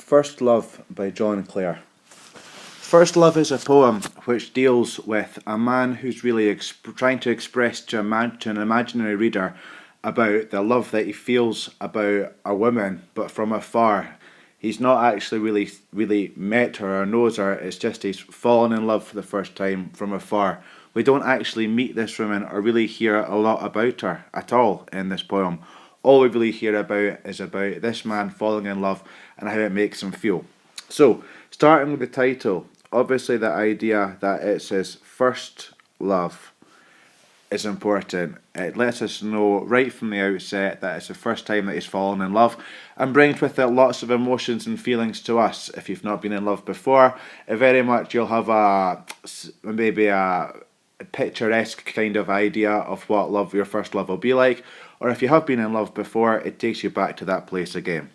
First Love by John Clare. First Love is a poem which deals with a man who's really trying to express to an imaginary reader about the love that he feels about a woman, but from afar. He's not actually really met her or knows her, it's just he's fallen in love for the first time from afar. We don't actually meet this woman or really hear a lot about her at all in this poem. All we really hear about is about this man falling in love and how it makes him feel. So, starting with the title, obviously the idea that it's his first love is important. It lets us know right from the outset that it's the first time that he's fallen in love and brings with it lots of emotions and feelings to us. If you've not been in love before, very much you'll have maybe a picturesque kind of idea of what your first love will be like, or if you have been in love before, it takes you back to that place again.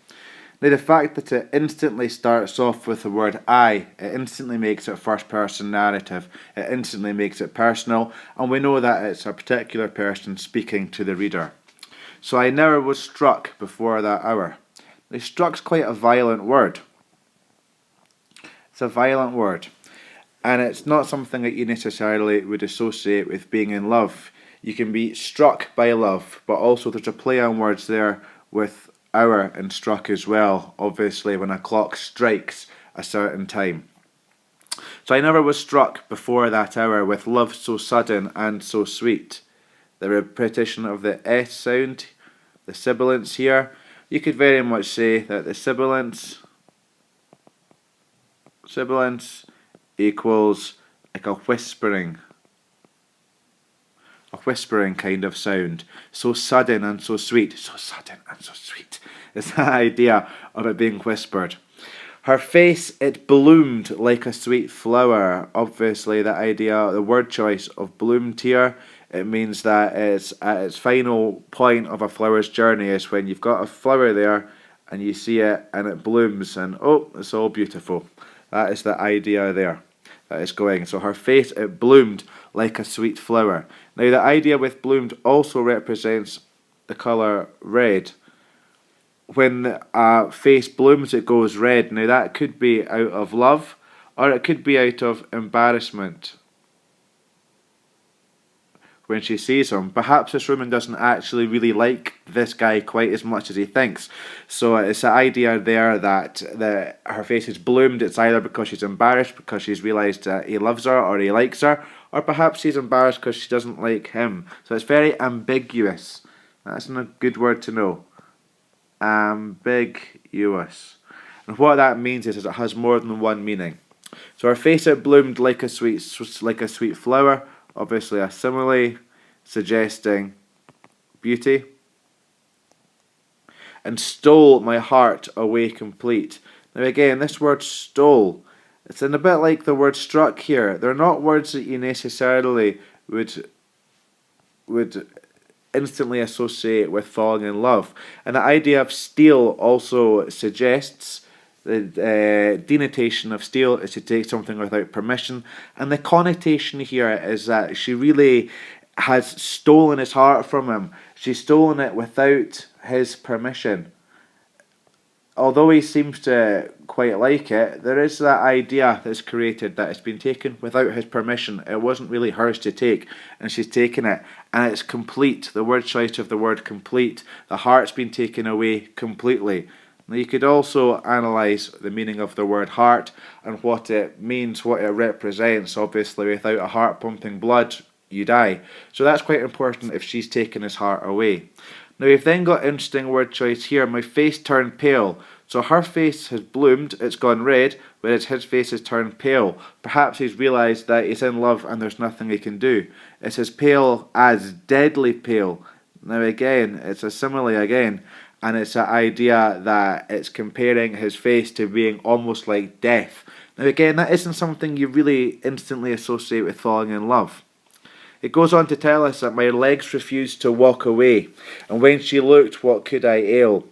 Now, the fact that it instantly starts off with the word I, it instantly makes it first person narrative, it instantly makes it personal, and we know that it's a particular person speaking to the reader. So I never was struck before that hour. Now, struck's quite a violent word. It's a violent word. And it's not something that you necessarily would associate with being in love. You can be struck by love, but also there's a play on words there with hour and struck as well, obviously when a clock strikes a certain time. So I never was struck before that hour with love so sudden and so sweet. The repetition of the S sound, the sibilance here, you could very much say that the sibilance equals like a whispering kind of sound. So sudden and so sweet. So sudden and so sweet. It's that idea of it being whispered. Her face, it bloomed like a sweet flower. Obviously, the idea, the word choice of bloomed here, it means that it's at its final point of a flower's journey is when you've got a flower there and you see it and it blooms and oh, it's all beautiful. That is the idea there that is going. So her face, it bloomed like a sweet flower. Now the idea with bloomed also represents the colour red. When a face blooms, it goes red. Now that could be out of love or it could be out of embarrassment. When she sees him, perhaps this woman doesn't actually really like this guy quite as much as he thinks. So it's the idea there that her face is bloomed. It's either because she's embarrassed because she's realised that he loves her or he likes her, or perhaps she's embarrassed because she doesn't like him. So it's very ambiguous. That's a good word to know. Ambiguous. And what that means is it has more than one meaning. So her face, it bloomed like a sweet flower. Obviously a simile suggesting beauty. And stole my heart away complete. Now again, this word stole, it's in a bit like the word struck here. They're not words that you necessarily would instantly associate with falling in love. And the idea of steal also suggests the denotation of steal is to take something without permission, and the connotation here is that she really has stolen his heart from him. She's stolen it without his permission. Although he seems to quite like it, there is that idea that's created that it's been taken without his permission. It wasn't really hers to take, and she's taken it, and it's complete. The word choice of the word complete. The heart's been taken away completely. Now you could also analyse the meaning of the word heart and what it means, what it represents. Obviously, without a heart pumping blood, you die. So that's quite important if she's taken his heart away. Now we've then got interesting word choice here. My face turned pale. So her face has bloomed, it's gone red, whereas his face has turned pale. Perhaps he's realised that he's in love and there's nothing he can do. It's as pale as deadly pale. Now again, it's a simile again. And it's an idea that it's comparing his face to being almost like death. Now again, that isn't something you really instantly associate with falling in love. It goes on to tell us that my legs refused to walk away, and when she looked, what could I ail?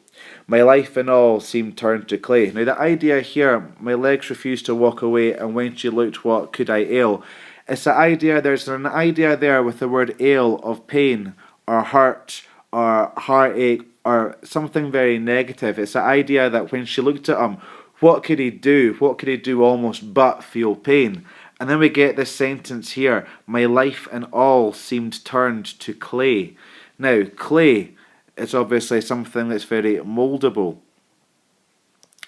My life and all seemed turned to clay. Now the idea here, my legs refused to walk away, and when she looked, what could I ail? It's the idea, there's an idea there with the word ail of pain, or hurt, or heartache, or something very negative. It's the idea that when she looked at him, What could he do? What could he do almost but feel pain? And then we get this sentence here, my life and all seemed turned to clay. Now, clay is obviously something that's very moldable.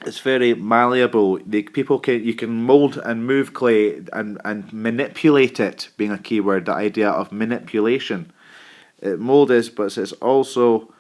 It's very malleable. You can mold and move clay and manipulate it, being a key word, the idea of manipulation. Mold is, but it's also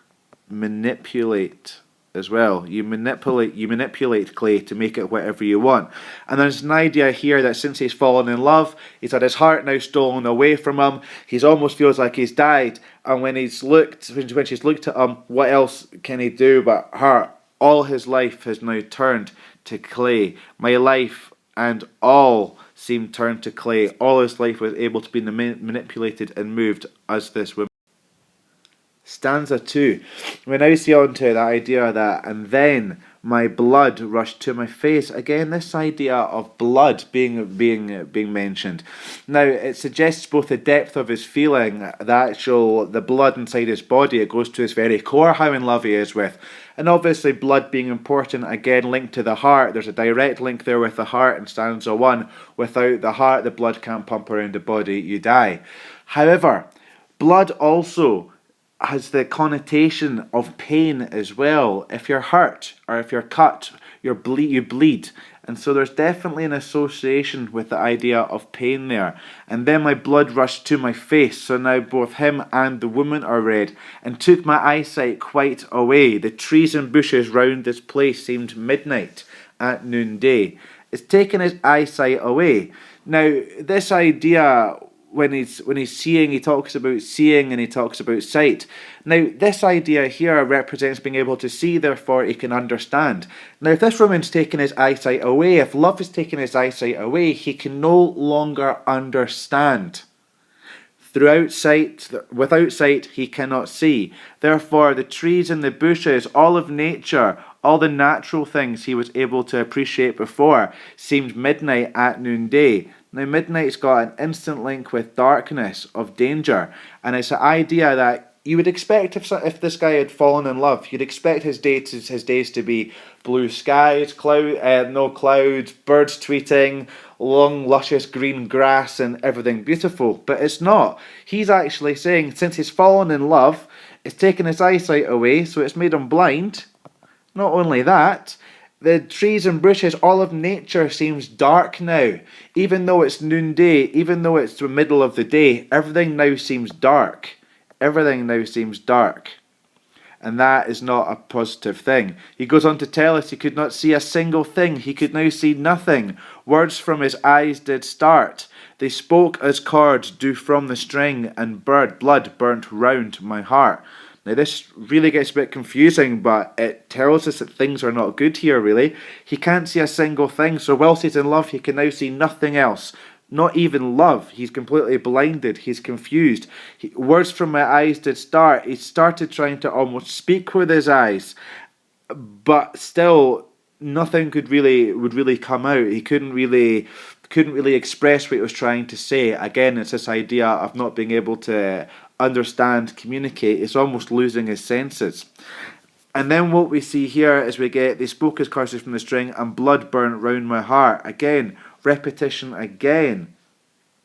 manipulate as well. You manipulate clay to make it whatever you want. And there's an idea here that since he's fallen in love, he's had his heart now stolen away from him. He almost feels like he's died. And when she's looked at him, what else can he do but hurt? All his life has now turned to clay. My life and all seemed turned to clay. All his life was able to be manipulated and moved as this woman. Stanza 2. We now see on to the idea that, and then my blood rushed to my face. Again, this idea of blood being mentioned. Now, it suggests both the depth of his feeling, the blood inside his body. It goes to his very core, how in love he is with. And obviously, blood being important, again, linked to the heart. There's a direct link there with the heart in stanza 1. Without the heart, the blood can't pump around the body, you die. However, blood also has the connotation of pain as well. If you're hurt or if you're cut, you bleed. And so there's definitely an association with the idea of pain there. And then my blood rushed to my face, so now both him and the woman are red, and took my eyesight quite away. The trees and bushes round this place seemed midnight at noonday. It's taken his eyesight away. Now, this idea, when he's seeing, he talks about seeing and he talks about sight. Now, this idea here represents being able to see, therefore he can understand. Now, if this woman's taken his eyesight away, if love has taken his eyesight away, he can no longer understand. Without sight, he cannot see. Therefore, the trees and the bushes, all of nature, all the natural things he was able to appreciate before, seemed midnight at noonday. Now, midnight's got an instant link with darkness, of danger, and it's an idea that you would expect if this guy had fallen in love, you'd expect his days to be blue skies, no clouds, birds tweeting, long luscious green grass and everything beautiful. But it's not. He's actually saying since he's fallen in love, it's taken his eyesight away, so it's made him blind. Not only that, the trees and bushes, all of nature seems dark now. Even though it's noonday, even though it's the middle of the day, everything now seems dark. Everything now seems dark. And that is not a positive thing. He goes on to tell us he could not see a single thing. He could now see nothing. Words from his eyes did start. They spoke as cords do from the string, and blood burnt round my heart. Now this really gets a bit confusing, but it tells us that things are not good here, really. He can't see a single thing, so whilst he's in love, he can now see nothing else. Not even love. He's completely blinded. He's confused. Words from my eyes did start. He started trying to almost speak with his eyes, but still nothing would really come out. He couldn't really express what he was trying to say. Again, it's this idea of not being able to understand, communicate. It's almost losing his senses. And then what we see here is they spoke as curses from the string, and blood burnt round my heart. Again, repetition again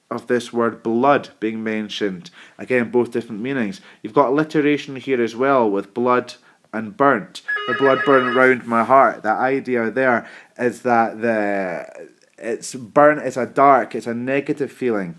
of this word blood being mentioned. Again, both different meanings. You've got alliteration here as well with blood and burnt. The blood burnt round my heart. The idea there is that it's burnt, it's a negative feeling.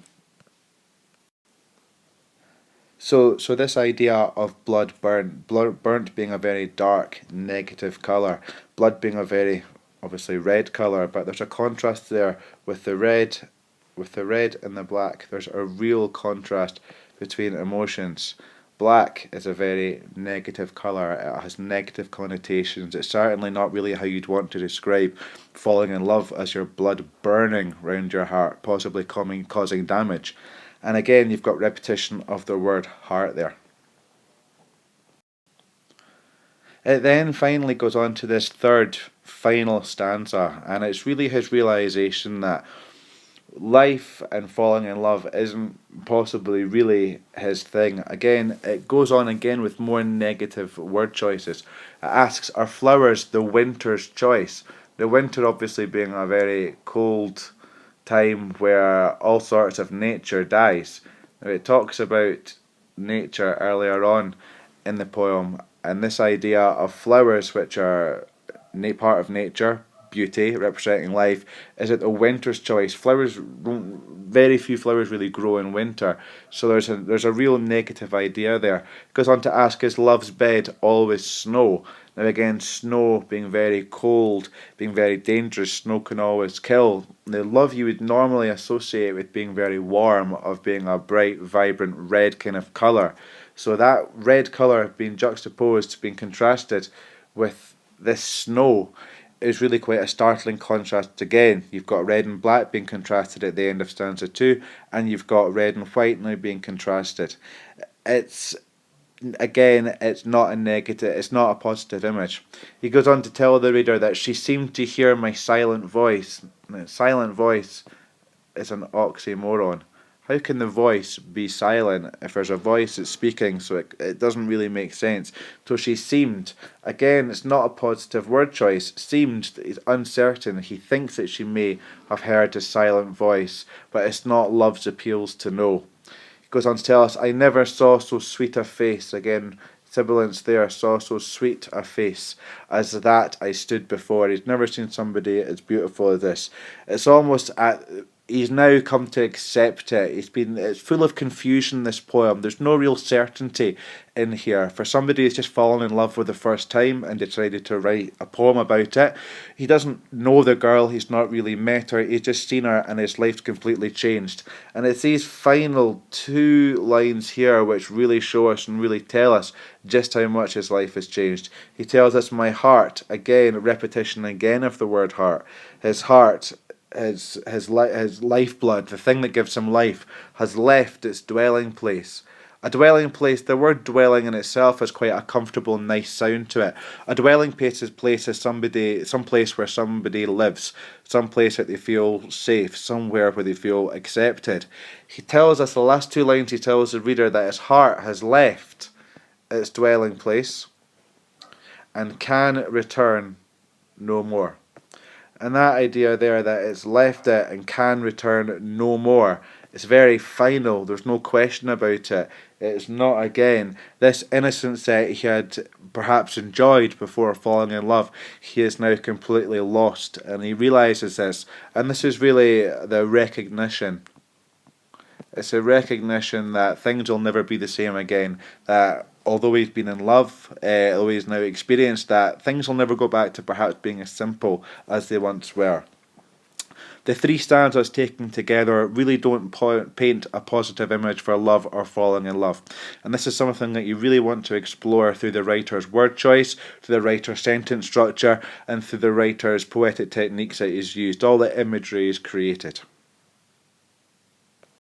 So this idea of blood burnt being a very dark, negative colour, blood being a very obviously red colour, but there's a contrast there with the red and the black. There's a real contrast between emotions. Black is a very negative colour. It has negative connotations. It's certainly not really how you'd want to describe falling in love, as your blood burning round your heart, possibly causing damage. And again, you've got repetition of the word heart there. It then finally goes on to this third, final stanza, and it's really his realisation that life and falling in love isn't possibly really his thing. Again, it goes on again with more negative word choices. It asks, are flowers the winter's choice? The winter obviously being a very cold time where all sorts of nature dies. Now, it talks about nature earlier on in the poem, and this idea of flowers, which are part of nature, beauty, representing life, is it the winter's choice? Very few flowers really grow in winter, so there's a real negative idea there. It goes on to ask, is love's bed always snow? Now again, snow being very cold, being very dangerous, snow can always kill. The love you would normally associate with being very warm, of being a bright, vibrant red kind of colour. So that red colour being juxtaposed, being contrasted with this snow is really quite a startling contrast again. You've got red and black being contrasted at the end of stanza 2, and you've got red and white now being contrasted. It's Again, it's not a negative, it's not a positive image. He goes on to tell the reader that she seemed to hear my silent voice. Now, silent voice is an oxymoron. How can the voice be silent if there's a voice that's speaking? So it doesn't really make sense. So she seemed. Again, it's not a positive word choice. Seemed is uncertain. He thinks that she may have heard a silent voice, but it's not love's appeals to know. He goes on to tell us, I never saw so sweet a face. Again, sibilance there, saw so sweet a face as that I stood before. He's never seen somebody as beautiful as this. It's almost he's now come to accept it. It's full of confusion, this poem. There's no real certainty in here. For somebody who's just fallen in love for the first time and decided to write a poem about it, he doesn't know the girl, he's not really met her, he's just seen her and his life's completely changed. And it's these final 2 lines here which really show us and really tell us just how much his life has changed. He tells us, my heart, again, repetition again of the word heart, his heart, his lifeblood, the thing that gives him life, has left its dwelling place. A dwelling place, the word dwelling in itself has quite a comfortable, nice sound to it. A dwelling place is some place where somebody lives, some place that they feel safe, somewhere where they feel accepted. He tells us, the last 2 lines, he tells the reader that his heart has left its dwelling place and can return no more. And that idea there that it's left it and can return no more, it's very final, there's no question about it. It's not, again, this innocence that he had perhaps enjoyed before falling in love, he is now completely lost, and he realises this. And this is really the recognition. It's a recognition that things will never be the same again, that although he's been in love, although he's now experienced that, things will never go back to perhaps being as simple as they once were. The 3 stanzas taken together really don't paint a positive image for love or falling in love. And this is something that you really want to explore through the writer's word choice, through the writer's sentence structure, and through the writer's poetic techniques that he's used. All the imagery is created.